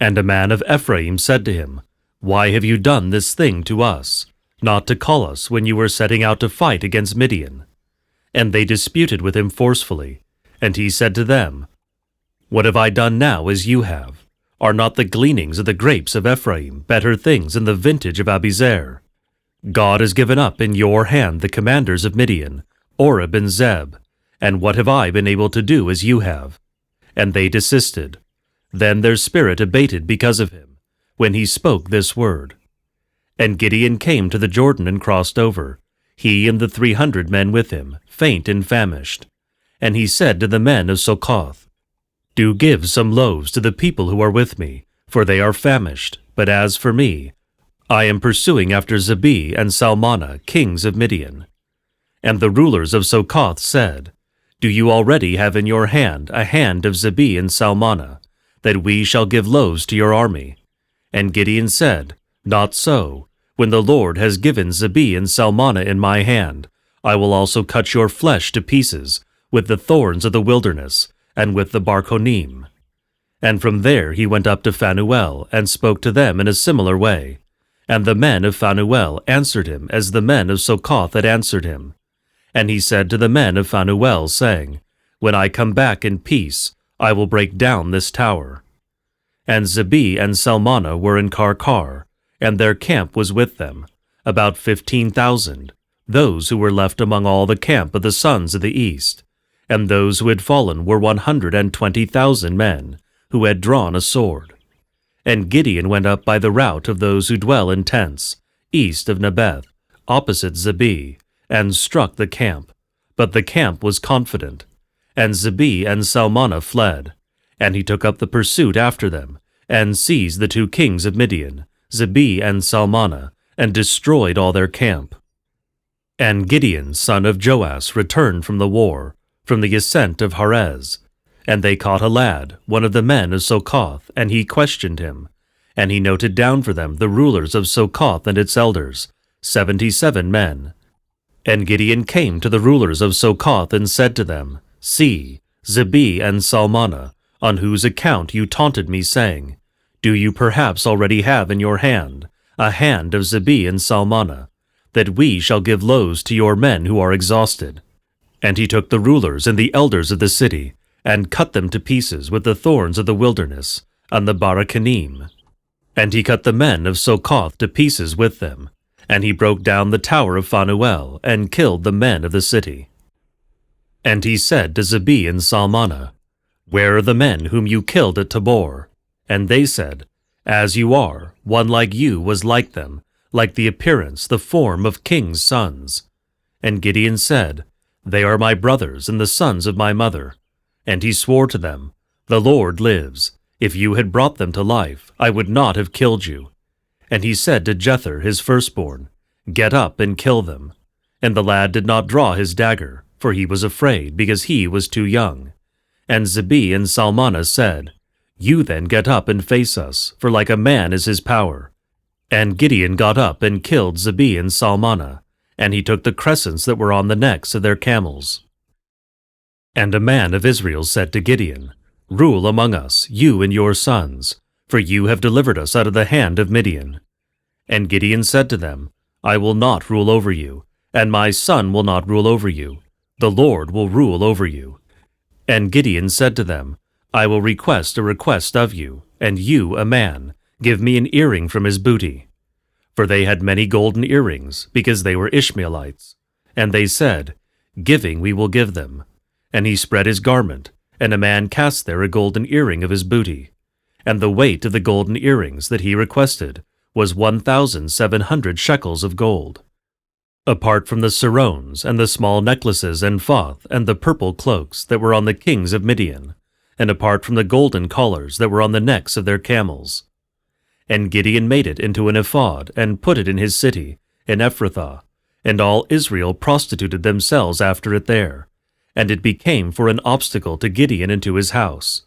And a man of Ephraim said to him, Why have you done this thing to us, not to call us when you were setting out to fight against Midian? And they disputed with him forcefully. And he said to them, What have I done now as you have? Are not the gleanings of the grapes of Ephraim better things than the vintage of Abizer? God has given up in your hand the commanders of Midian, Oreb and Zeb, and what have I been able to do as you have? And they desisted. Then their spirit abated because of him, when he spoke this word. And Gideon came to the Jordan and crossed over, he and the 300 men with him, faint and famished. And he said to the men of Succoth, Do give some loaves to the people who are with me, for they are famished. But as for me, I am pursuing after Zebi and Salmana, kings of Midian. And the rulers of Succoth said, Do you already have in your hand a hand of Zebi and Salmana, that we shall give loaves to your army? And Gideon said, Not so. When the Lord has given Zebi and Salmana in my hand, I will also cut your flesh to pieces with the thorns of the wilderness and with the barconim. And from there he went up to Phanuel and spoke to them in a similar way. And the men of Phanuel answered him as the men of Succoth had answered him. And he said to the men of Phanuel, saying, When I come back in peace, I will break down this tower. And Zebi and Salmana were in Karkar, and their camp was with them, about 15,000, those who were left among all the camp of the sons of the east. And those who had fallen were 120,000 men, who had drawn a sword. And Gideon went up by the route of those who dwell in tents, east of Nebeth, opposite Zebi, and struck the camp. But the camp was confident. And Zebi and Salmana fled. And he took up the pursuit after them, and seized the 2 kings of Midian, Zebi and Salmana, and destroyed all their camp. And Gideon, son of Joash, returned from the war, from the ascent of Horez. And they caught a lad, one of the men of Succoth, and he questioned him. And he noted down for them the rulers of Succoth and its elders, 77 men. And Gideon came to the rulers of Succoth and said to them, See, Zebi and Salmana, on whose account you taunted me, saying, Do you perhaps already have in your hand a hand of Zebi and Salmana, that we shall give loaves to your men who are exhausted? And he took the rulers and the elders of the city, and cut them to pieces with the thorns of the wilderness, and the barakanim. And he cut the men of Succoth to pieces with them, and he broke down the tower of Phanuel, and killed the men of the city. And he said to Zebi and Salmana, Where are the men whom you killed at Tabor? And they said, As you are, one like you was like them, like the appearance, the form of kings' sons. And Gideon said, They are my brothers and the sons of my mother. And he swore to them, The Lord lives. If you had brought them to life, I would not have killed you. And he said to Jether, his firstborn, Get up and kill them. And the lad did not draw his dagger, for he was afraid, because he was too young. And Zebi and Salmana said, You then get up and face us, for like a man is his power. And Gideon got up and killed Zebi and Salmana, and he took the crescents that were on the necks of their camels. And a man of Israel said to Gideon, Rule among us, you and your sons, for you have delivered us out of the hand of Midian. And Gideon said to them, I will not rule over you, and my son will not rule over you. The Lord will rule over you. And Gideon said to them, I will request a request of you, and you, a man, give me an earring from his booty. For they had many golden earrings, because they were Ishmaelites. And they said, Giving we will give them. And he spread his garment, and a man cast there a golden earring of his booty. And the weight of the golden earrings that he requested was 1,700 shekels of gold. Apart from the sarones, and the small necklaces and foth, and the purple cloaks that were on the kings of Midian, and apart from the golden collars that were on the necks of their camels. And Gideon made it into an ephod, and put it in his city, in Ephrathah, and all Israel prostituted themselves after it there. And it became for an obstacle to Gideon and to his house.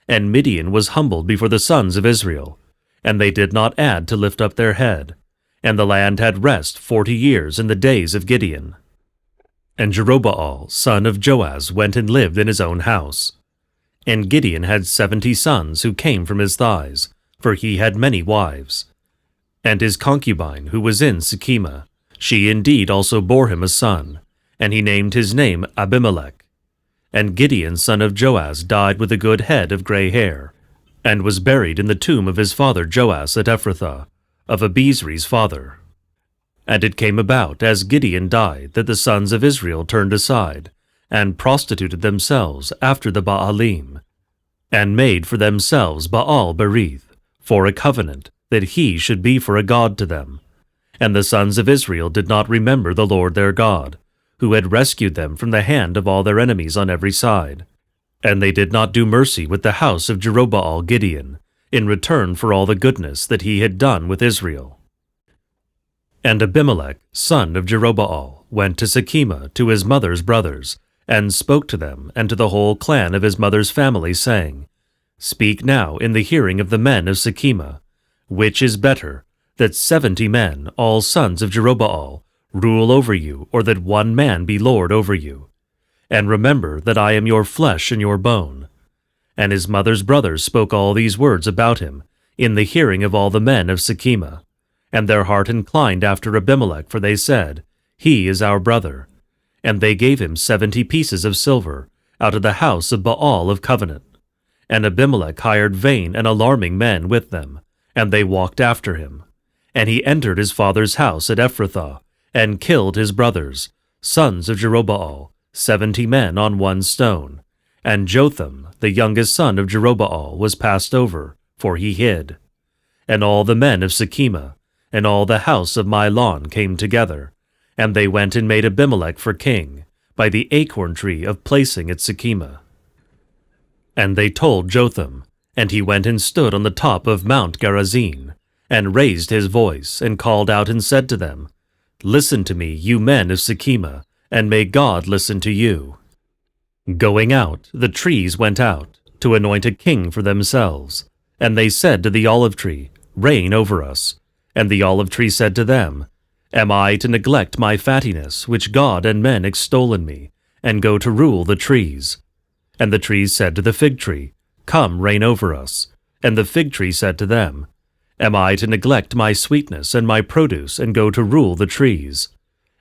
And Midian was humbled before the sons of Israel, and they did not add to lift up their head. And the land had rest 40 years in the days of Gideon. And Jerubbaal, son of Joaz, went and lived in his own house. And Gideon had 70 sons who came from his thighs, for he had many wives. And his concubine, who was in Shechem, she indeed also bore him a son, and he named his name Abimelech. And Gideon son of Joash died with a good head of gray hair, and was buried in the tomb of his father Joash at Ephrathah, of Abizri's father. And it came about, as Gideon died, that the sons of Israel turned aside, and prostituted themselves after the Baalim, and made for themselves Baal-berith, for a covenant, that he should be for a god to them. And the sons of Israel did not remember the Lord their God, who had rescued them from the hand of all their enemies on every side. And they did not do mercy with the house of Jerubbaal Gideon, in return for all the goodness that he had done with Israel. And Abimelech, son of Jerubbaal, went to Shechem to his mother's brothers, and spoke to them and to the whole clan of his mother's family, saying, Speak now in the hearing of the men of Shechem, which is better, that 70 men, all sons of Jerubbaal, rule over you, or that one man be lord over you? And remember that I am your flesh and your bone. And his mother's brothers spoke all these words about him, in the hearing of all the men of Shechem. And their heart inclined after Abimelech, for they said, He is our brother. And they gave him 70 pieces of silver, out of the house of Baal of covenant. And Abimelech hired vain and alarming men with them, and they walked after him. And he entered his father's house at Ephrathah, and killed his brothers, sons of Jerubbaal, 70 men on one stone. And Jotham, the youngest son of Jerubbaal, was passed over, for he hid. And all the men of Shechem, and all the house of Milon came together, and they went and made Abimelech for king, by the acorn tree of placing at Shechem. And they told Jotham, and he went and stood on the top of Mount Gerizim, and raised his voice, and called out and said to them, Listen to me, you men of Shechem, and may God listen to you. Going out, the trees went out, to anoint a king for themselves. And they said to the olive tree, Reign over us. And the olive tree said to them, Am I to neglect my fattiness, which God and men extol in me, and go to rule the trees? And the trees said to the fig tree, Come, reign over us. And the fig tree said to them, Am I to neglect my sweetness and my produce, and go to rule the trees?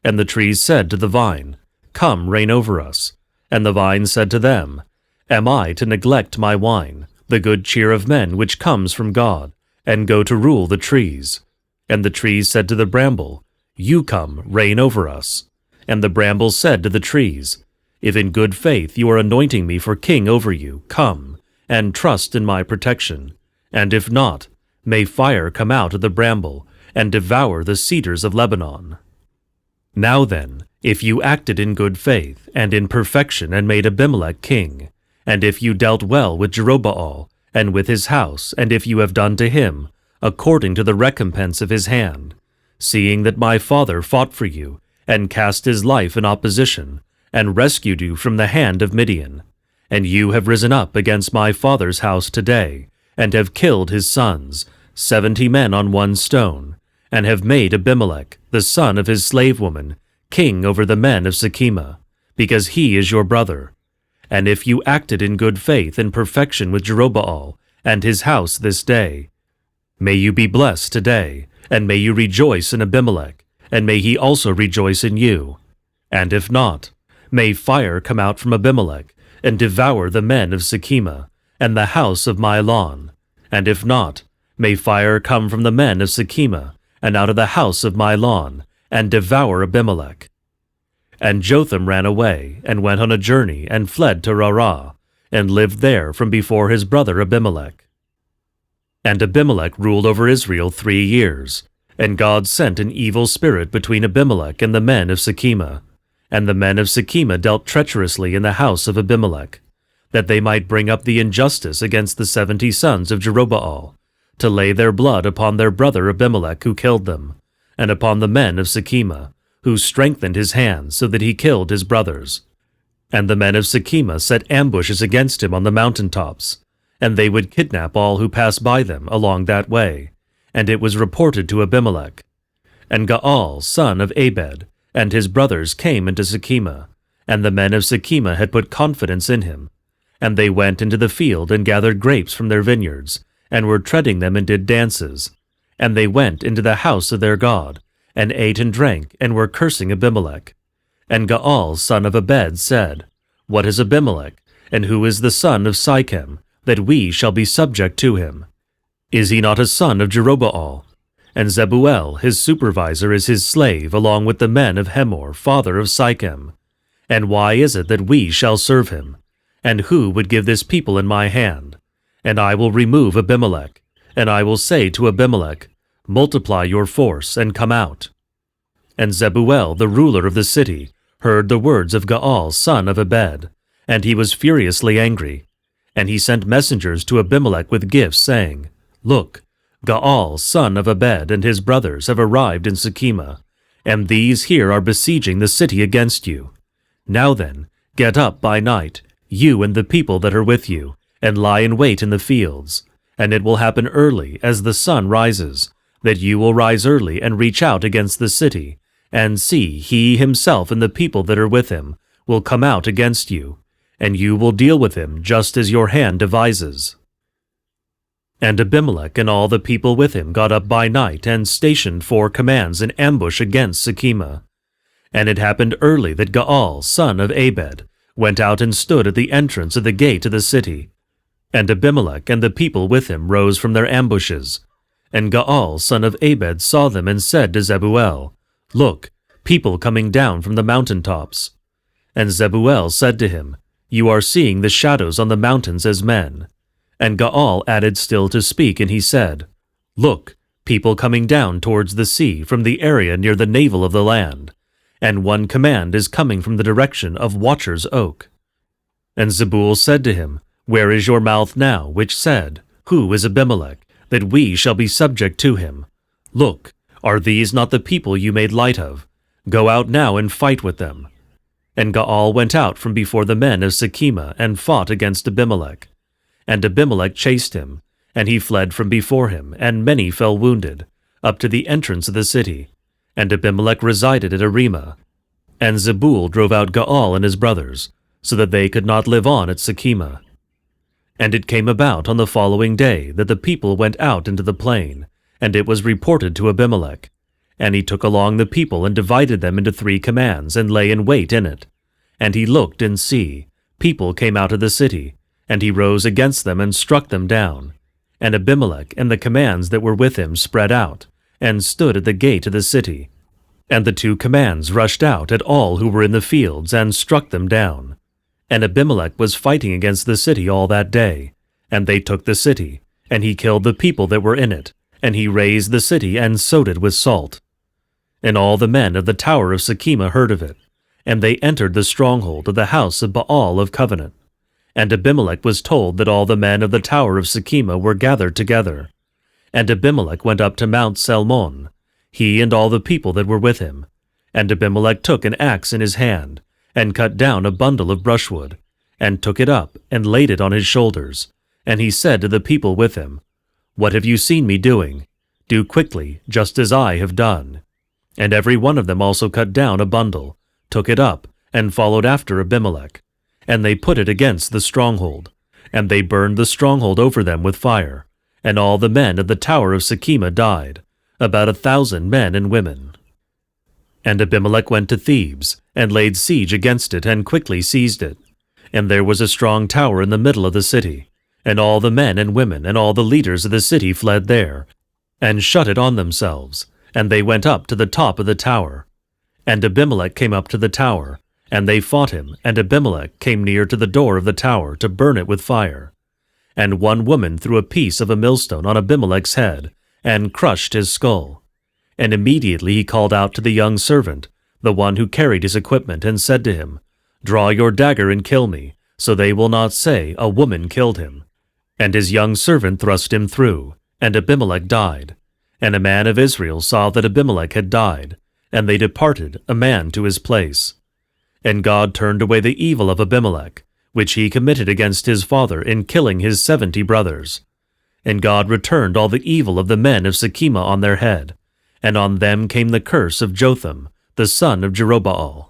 And the trees said to the vine, Come, reign over us. And the vine said to them, Am I to neglect my wine, the good cheer of men which comes from God, and go to rule the trees? And the trees said to the bramble, You come, reign over us. And the bramble said to the trees, If in good faith you are anointing me for king over you, come, and trust in my protection. And if not, may fire come out of the bramble, and devour the cedars of Lebanon. Now then, if you acted in good faith, and in perfection, and made Abimelech king, and if you dealt well with Jerubbaal, and with his house, and if you have done to him, according to the recompense of his hand, seeing that my father fought for you, and cast his life in opposition, and rescued you from the hand of Midian, and you have risen up against my father's house today, and have killed his sons, 70 men on one stone, and have made Abimelech, the son of his slave woman, king over the men of Shechem, because he is your brother. And if you acted in good faith and perfection with Jerubbaal and his house this day, may you be blessed today, and may you rejoice in Abimelech, and may he also rejoice in you. And if not, may fire come out from Abimelech, and devour the men of Shechem, and the house of Milon. And if not, may fire come from the men of Shechem, and out of the house of Milon, and devour Abimelech. And Jotham ran away, and went on a journey, and fled to Rarah, and lived there from before his brother Abimelech. And Abimelech ruled over Israel 3 years. And God sent an evil spirit between Abimelech and the men of Shechem. And the men of Shechem dealt treacherously in the house of Abimelech, that they might bring up the injustice against the 70 sons of Jerubbaal, to lay their blood upon their brother Abimelech who killed them, and upon the men of Shechem, who strengthened his hands so that he killed his brothers. And the men of Shechem set ambushes against him on the mountaintops, and they would kidnap all who passed by them along that way. And it was reported to Abimelech. And Gaal, son of Abed, and his brothers came into Shechem, and the men of Shechem had put confidence in him. And they went into the field and gathered grapes from their vineyards, and were treading them and did dances. And they went into the house of their god, and ate and drank, and were cursing Abimelech. And Gaal son of Ebed said, What is Abimelech, and who is the son of Sichem, that we shall be subject to him? Is he not a son of Jerubbaal? And Zebuel his supervisor is his slave, along with the men of Hemor, father of Sichem. And why is it that we shall serve him? And who would give this people in my hand? And I will remove Abimelech, and I will say to Abimelech, Multiply your force, and come out. And Zebuel the ruler of the city heard the words of Gaal son of Ebed, and he was furiously angry. And he sent messengers to Abimelech with gifts, saying, Look, Gaal son of Ebed and his brothers have arrived in Shechemah, and these here are besieging the city against you. Now then, get up by night, you and the people that are with you, and lie in wait in the fields. And it will happen early, as the sun rises, that you will rise early and reach out against the city, and see, he himself and the people that are with him will come out against you, and you will deal with him just as your hand devises. And Abimelech and all the people with him got up by night and stationed 4 commands in ambush against Shechemah. And it happened early that Gaal son of Ebed went out and stood at the entrance of the gate of the city. And Abimelech and the people with him rose from their ambushes. And Gaal son of Ebed saw them and said to Zebuel, Look, people coming down from the mountain tops. And Zebuel said to him, You are seeing the shadows on the mountains as men. And Gaal added still to speak, and he said, Look, people coming down towards the sea from the area near the navel of the land, and one command is coming from the direction of Watcher's Oak. And Zebul said to him, Where is your mouth now, which said, Who is Abimelech, that we shall be subject to him? Look, are these not the people you made light of? Go out now and fight with them. And Gaal went out from before the men of Shechemah and fought against Abimelech. And Abimelech chased him, and he fled from before him, and many fell wounded, up to the entrance of the city. And Abimelech resided at Arima. And Zebul drove out Gaal and his brothers, so that they could not live on at Shechemah. And it came about on the following day that the people went out into the plain, and it was reported to Abimelech. And he took along the people and divided them into 3 commands, and lay in wait in it. And he looked, and see, people came out of the city, and he rose against them and struck them down. And Abimelech and the commands that were with him spread out, and stood at the gate of the city. And the 2 commands rushed out at all who were in the fields, and struck them down. And Abimelech was fighting against the city all that day. And they took the city, and he killed the people that were in it, and he razed the city and sowed it with salt. And all the men of the tower of Shechemah heard of it, and they entered the stronghold of the house of Baal of Covenant. And Abimelech was told that all the men of the tower of Shechemah were gathered together. And Abimelech went up to Mount Salmon, he and all the people that were with him. And Abimelech took an axe in his hand, and cut down a bundle of brushwood, and took it up, and laid it on his shoulders. And he said to the people with him, What have you seen me doing? Do quickly, just as I have done. And every one of them also cut down a bundle, took it up, and followed after Abimelech. And they put it against the stronghold, and they burned the stronghold over them with fire. And all the men of the tower of Shechemah died, about 1,000 men and women. And Abimelech went to Thebes, and laid siege against it, and quickly seized it. And there was a strong tower in the middle of the city, and all the men and women and all the leaders of the city fled there, and shut it on themselves, and they went up to the top of the tower. And Abimelech came up to the tower, and they fought him, and Abimelech came near to the door of the tower to burn it with fire. And one woman threw a piece of a millstone on Abimelech's head, and crushed his skull. And immediately he called out to the young servant, the one who carried his equipment, and said to him, Draw your dagger and kill me, so they will not say, A woman killed him. And his young servant thrust him through, and Abimelech died. And a man of Israel saw that Abimelech had died, and they departed, a man to his place. And God turned away the evil of Abimelech, which he committed against his father in killing his 70 brothers. And God returned all the evil of the men of Shechemah on their head, and on them came the curse of Jotham, the son of Jerubbaal.